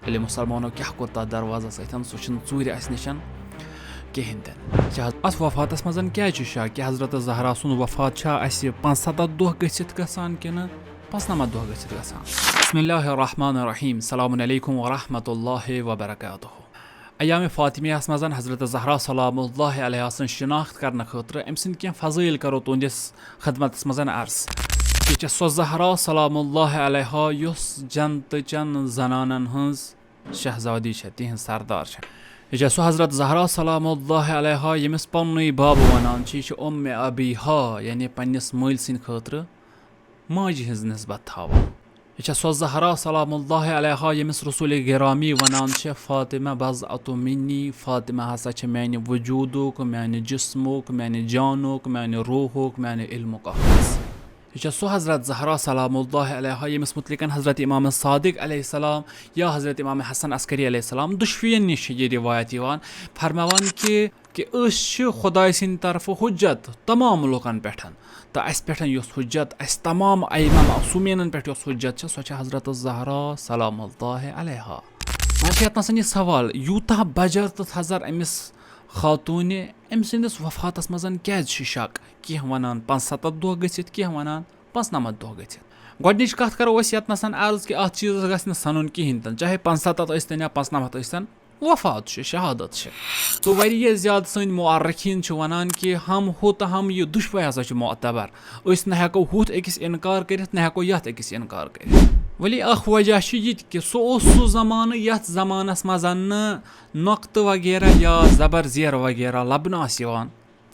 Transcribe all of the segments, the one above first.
ییٚلہِ مُسلمانو کیٛاہ کوٚر تَتھ دروازَس سۭتۍ سُہ چھُنہٕ ژوٗرِ اَسہِ نِش کِہیٖنۍ تہِ نہٕ. اَتھ وفاتَس منٛز کیٛازِ چھُ شک کہِ حضرت زہرا سُنٛد وفات چھا اَسہِ 75 دۄہ گٔژھِتھ گژھان کِنہٕ 95 دۄہ گٔژھِتھ گژھان. بسم اللہ الرحمن الرحیم. السلام علیکم ورحمۃ اللہ وبرکاتہ. ایامِ فاطمیہَس منٛز حضرت زہرا سلام اللہ علیہ سٕنٛز شناخت کرنہٕ خٲطرٕ أمۍ سٕنٛدۍ کینٛہہ فضٲیل کرو تُہنٛدِس خدمتس منٛز عرض. یہِ چھےٚ سۄ زہرا سلام اللہ علیہ یۄس جنتٕچن زنانن ہٕنٛز شہزادی چھےٚ تِہنٛز سردار چھےٚ. یہِ چھےٚ سۄ حضرت زہرا سلام اللہ علیہ ییٚمِس پننُے بابہٕ ونان چھِ. یہِ چھِ ابیہا یعنی پننِس مٲلۍ سٕنٛدِ خٲطرٕ ماجہِ ہٕنٛز نسبت تھاوان. یہِ چھےٚ سۄ زہرا سلام اللہ علیہ ییٚمِس رسوٗلِ گرامی ونان چھِ فاطمہ بضعۃ منی. فاطمہ ہسا چھِ میانہِ وجوٗدُک، میانہِ جسمُک، میانہِ جانُک، میانہِ روحُک، میانہِ علمُک اکھ حصہٕ. یہِ چھےٚ سۄ حضرت زہرا سلام اللہ علیہ ییٚمِس متعلق حضرت امام صادق علیہ السلام یا حضرت امام حسن عسکری علیہ السلام دۄشوٕیَن نِش چھِ یہِ رِوایت یِوان فرماوان کہِ أسۍ چھِ خۄداے سٕنٛدِ طرفہٕ حجت تمام لُکن پٮ۪ٹھ تہٕ اَسہِ پٮ۪ٹھ یۄس حجت اَسہِ تمام ائمہ معصوٗمیٖنن پٮ۪ٹھ یۄس حجت چھِ سۄ چھِ حضرت زہرا سلام اللہ علیہ. وۄنۍ چھِ یتنَس یہِ سوال یوٗتاہ بجر تہٕ تھزر أمِس خاتوٗنہِ أمۍ سٕنٛدِس وفاتس منٛز کیازِ چھِ شک. کینٛہہ ونان 75 دۄہ گٔژھِتھ، کینٛہہ ونان 95 دۄہ گٔژھِتھ. گۄڈنِچ کتھ کرو أسۍ یتنَس عرض کہِ اتھ چیٖزس گژھِ نہٕ سنُن کِہینۍ تہِ چاہے 75 ٲسۍتن یا 95 ٲسۍتن. وفات چھِ، شہادت چھِ. تہٕ واریاہ زیادٕ سٲنۍ مُعرخیٖن چھِ ونان کہِ ہم ہُہ تہٕ ہم یہِ دۄشوے ہسا چھِ معتبر. أسۍ نہ ہٮ۪کو ہُتھ أکِس انکار کٔرِتھ نہ ہٮ۪کو یتھ أکِس انکار کٔرِتھ. ولی اکھ وجہ چھُ یہِ تہِ کہِ سُہ اوس سُہ زمانہٕ یتھ زمانس منٛز نہٕ نۄقتہٕ وغیرہ یا زبر زیر وغیرہ لبنہٕ آسہِ یِوان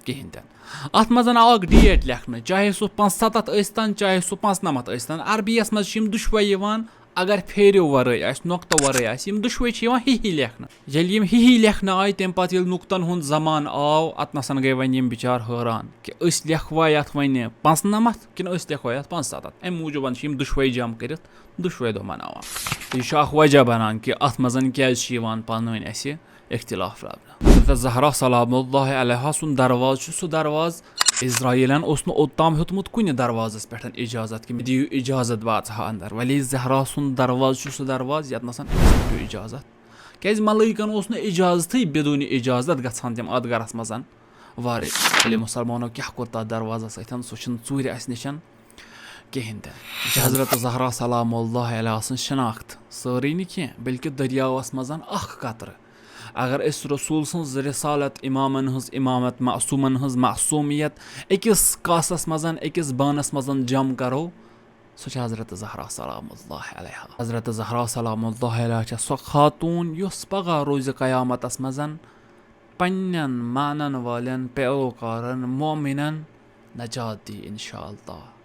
کِہینۍ تہِ نہٕ. اتھ منٛز آو اکھ ڈیٹ لیکھنہٕ چاہے سُہ 75 ٲسۍتن چاہے سُہ 95 ٲسۍتن. عربیَس منٛز چھِ یِم دۄشوے یِوان اگر پھیرِو ورٲے آسہِ نۄقتہٕ ورٲے آسہِ یِم دۄشوے چھِ یِوان ہِہی لیکھنہٕ. ییٚلہِ یِم ہِہی لیکھنہٕ آیہِ تمہِ پتہٕ ییٚلہِ نۄقتن ہُنٛد زمانہٕ آو اتنَس گٔے وۄنۍ یِم بِچار حٲران کہِ أسۍ لیکھوا یتھ وۄنۍ 95 کِنہٕ أسۍ لیکھوا یتھ 75. امہِ موٗجوٗب چھِ یِم دۄشوے جمع کٔرِتھ دۄشوے دۄہ مناوان. یہِ چھُ اکھ وجہ بنان کہِ اتھ منٛز کیازِ چھِ یِوان پانہٕ ؤنۍ اَسہِ اختلاف لبنہٕ. حضرت زہرا سلام اللہ علیہ سُنٛد دروازٕ چھُ سُہ دروازٕ اسرایٖلن اوس نہٕ اوٚتام ہیوٚتمُت کُنہِ دروازس پٮ۪ٹھ اِجازت کہِ مےٚ دِیِو اِجازت بہٕ اژٕ ہا انٛدر. ولی زہرا سُنٛد دروازٕ چھُ سُہ دروازٕ یتنَس أمِس دِیِو اِجازت. کیازِ ملٲیکن اوس نہٕ اِجازتھٕے بدوٗنِ اِجازت گژھان تِم اتھ گرس منٛز وارٕ. ییٚلہِ مُسلمانو کیٛاہ کوٚر تتھ دروازس سۭتۍ سُہ چھُنہٕ ژوٗرِ اَسہِ نِش کِہینۍ تہِ. یہِ چھِ حضرت زہرا سلام اللہ علیہ سٕنٛز شناخت. سٲرٕے نہٕ کینٛہہ بلکہِ دٔریاوس منٛز اکھ قطرٕ. اگر أسۍ رسوٗل سٕنٛز رِسالت اِمامن ہٕنٛز اِمامت معصوٗمن ہٕنٛز معصوٗمیت أکِس کاسس منٛز أکِس بانس منٛز جمع کرو سۄ چھِ حضرت زہرا سلام اللہ علیہ. حضرت زہرا سلام اللہ علیہ چھےٚ سۄ خاتوٗن یۄس پگاہ روزِ قیامتس منٛز پننٮ۪ن مانن والٮ۪ن پیروکارن مومِنن نجات دی انشاء اللہ.